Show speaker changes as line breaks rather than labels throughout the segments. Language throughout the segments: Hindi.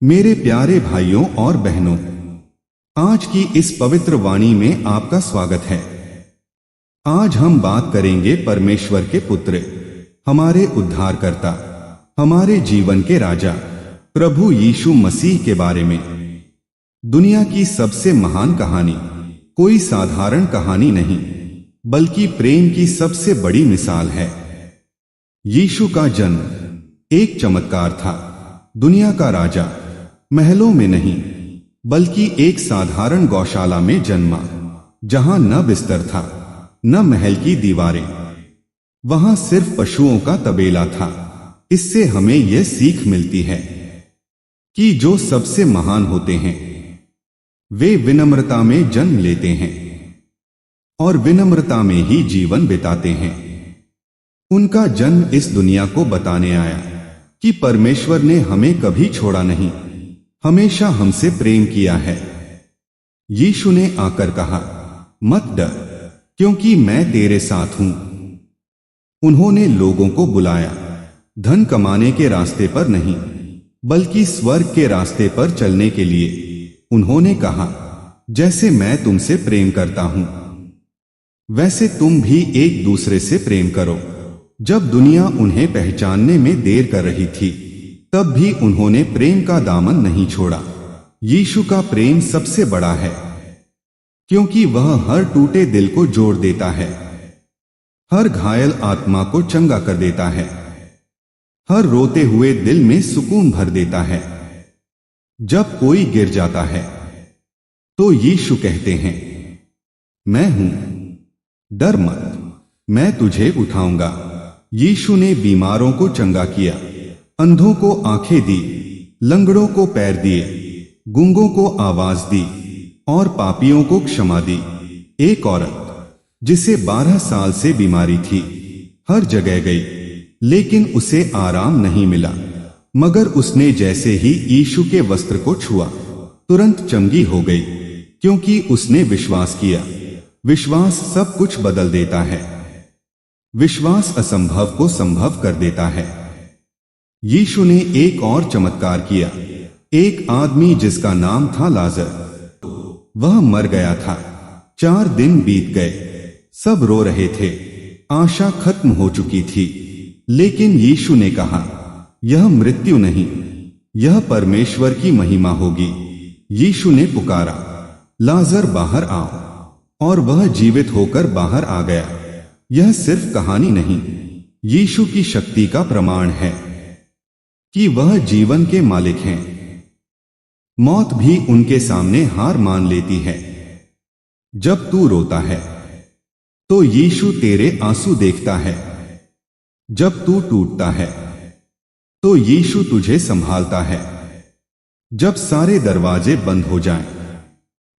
मेरे प्यारे भाइयों और बहनों, आज की इस पवित्र वाणी में आपका स्वागत है। आज हम बात करेंगे परमेश्वर के पुत्र, हमारे उद्धारकर्ता, हमारे जीवन के राजा प्रभु यीशु मसीह के बारे में। दुनिया की सबसे महान कहानी कोई साधारण कहानी नहीं, बल्कि प्रेम की सबसे बड़ी मिसाल है। यीशु का जन्म एक चमत्कार था। दुनिया का राजा महलों में नहीं, बल्कि एक साधारण गौशाला में जन्मा, जहां न बिस्तर था, न महल की दीवारें। वहां सिर्फ पशुओं का तबेला था। इससे हमें यह सीख मिलती है कि जो सबसे महान होते हैं वे विनम्रता में जन्म लेते हैं और विनम्रता में ही जीवन बिताते हैं। उनका जन्म इस दुनिया को बताने आया कि परमेश्वर ने हमें कभी छोड़ा नहीं, हमेशा हमसे प्रेम किया है। यीशु ने आकर कहा, मत डर, क्योंकि मैं तेरे साथ हूं। उन्होंने लोगों को बुलाया, धन कमाने के रास्ते पर नहीं, बल्कि स्वर्ग के रास्ते पर चलने के लिए। उन्होंने कहा, जैसे मैं तुमसे प्रेम करता हूं, वैसे तुम भी एक दूसरे से प्रेम करो। जब दुनिया उन्हें पहचानने में देर कर रही थी, तब भी उन्होंने प्रेम का दामन नहीं छोड़ा। यीशु का प्रेम सबसे बड़ा है, क्योंकि वह हर टूटे दिल को जोड़ देता है, हर घायल आत्मा को चंगा कर देता है, हर रोते हुए दिल में सुकून भर देता है। जब कोई गिर जाता है तो यीशु कहते हैं, मैं हूं, डर मत, मैं तुझे उठाऊंगा। यीशु ने बीमारों को चंगा किया, अंधों को आंखें दी, लंगड़ों को पैर दिए, गूंगों को आवाज दी और पापियों को क्षमा दी। एक औरत जिसे 12 साल से बीमारी थी, हर जगह गई, लेकिन उसे आराम नहीं मिला, मगर उसने जैसे ही यीशु के वस्त्र को छुआ, तुरंत चंगी हो गई, क्योंकि उसने विश्वास किया। विश्वास सब कुछ बदल देता है। विश्वास असंभव को संभव कर देता है। यीशु ने एक और चमत्कार किया। एक आदमी जिसका नाम था लाजर, वह मर गया था। 4 दिन बीत गए, सब रो रहे थे, आशा खत्म हो चुकी थी। लेकिन यीशु ने कहा, यह मृत्यु नहीं, यह परमेश्वर की महिमा होगी। यीशु ने पुकारा, लाजर बाहर आओ, और वह जीवित होकर बाहर आ गया। यह सिर्फ कहानी नहीं, यीशु की शक्ति का प्रमाण है कि वह जीवन के मालिक हैं। मौत भी उनके सामने हार मान लेती है। जब तू रोता है तो यीशु तेरे आंसू देखता है। जब तू टूटता है तो यीशु तुझे संभालता है। जब सारे दरवाजे बंद हो जाएं,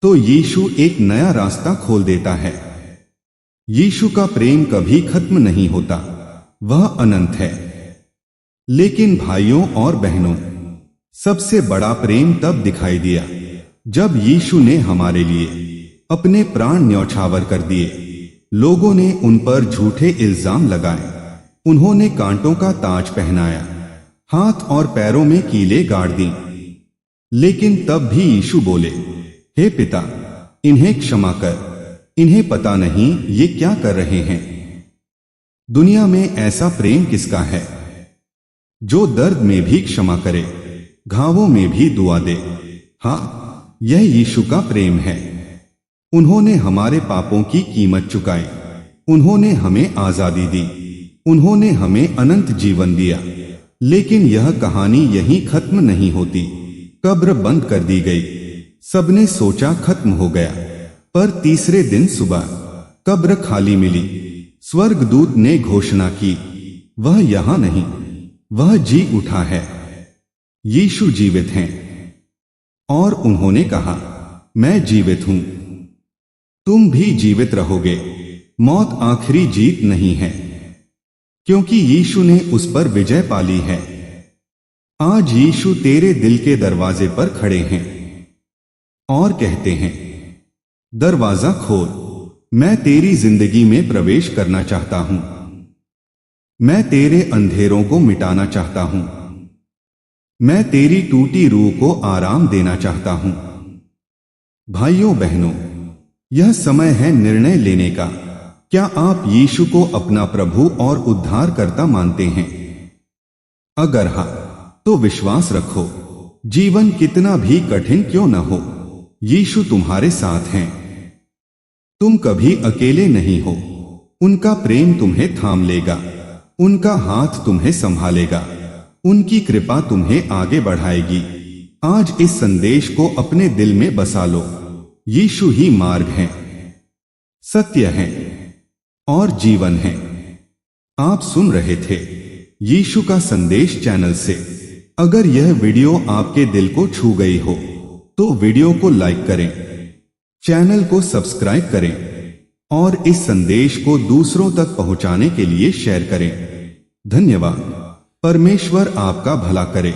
तो यीशु एक नया रास्ता खोल देता है। यीशु का प्रेम कभी खत्म नहीं होता, वह अनंत है। लेकिन भाइयों और बहनों, सबसे बड़ा प्रेम तब दिखाई दिया जब यीशु ने हमारे लिए अपने प्राण न्यौछावर कर दिए। लोगों ने उन पर झूठे इल्जाम लगाए, उन्होंने कांटों का ताज पहनाया, हाथ और पैरों में कीलें गाड़ दी। लेकिन तब भी यीशु बोले, हे पिता, इन्हें क्षमा कर, इन्हें पता नहीं ये क्या कर रहे हैं। दुनिया में ऐसा प्रेम किसका है जो दर्द में भी क्षमा करे, घावों में भी दुआ दे। हाँ, यह यीशु का प्रेम है। उन्होंने हमारे पापों की कीमत चुकाई, उन्होंने हमें आजादी दी, उन्होंने हमें अनंत जीवन दिया। लेकिन यह कहानी यहीं खत्म नहीं होती। कब्र बंद कर दी गई। सबने सोचा खत्म हो गया, पर तीसरे दिन सुबह कब्र खाली मिली। स्वर्गदूत ने घोषणा की, वह यहां नहीं, वह जी उठा है। यीशु जीवित हैं। और उन्होंने कहा, मैं जीवित हूं, तुम भी जीवित रहोगे। मौत आखिरी जीत नहीं है, क्योंकि यीशु ने उस पर विजय पाली है। आज यीशु तेरे दिल के दरवाजे पर खड़े हैं और कहते हैं, दरवाजा खोल, मैं तेरी जिंदगी में प्रवेश करना चाहता हूं। मैं तेरे अंधेरों को मिटाना चाहता हूं। मैं तेरी टूटी रूह को आराम देना चाहता हूं। भाइयों बहनों, यह समय है निर्णय लेने का। क्या आप यीशु को अपना प्रभु और उद्धारकर्ता मानते हैं? अगर हां, तो विश्वास रखो, जीवन कितना भी कठिन क्यों न हो, यीशु तुम्हारे साथ हैं। तुम कभी अकेले नहीं हो। उनका प्रेम तुम्हें थाम लेगा, उनका हाथ तुम्हें संभालेगा, उनकी कृपा तुम्हें आगे बढ़ाएगी। आज इस संदेश को अपने दिल में बसा लो। यीशु ही मार्ग है, सत्य है और जीवन है। आप सुन रहे थे यीशु का संदेश चैनल से। अगर यह वीडियो आपके दिल को छू गई हो तो वीडियो को लाइक करें, चैनल को सब्सक्राइब करें और इस संदेश को दूसरों तक पहुंचाने के लिए शेयर करें। धन्यवाद। परमेश्वर आपका भला करे।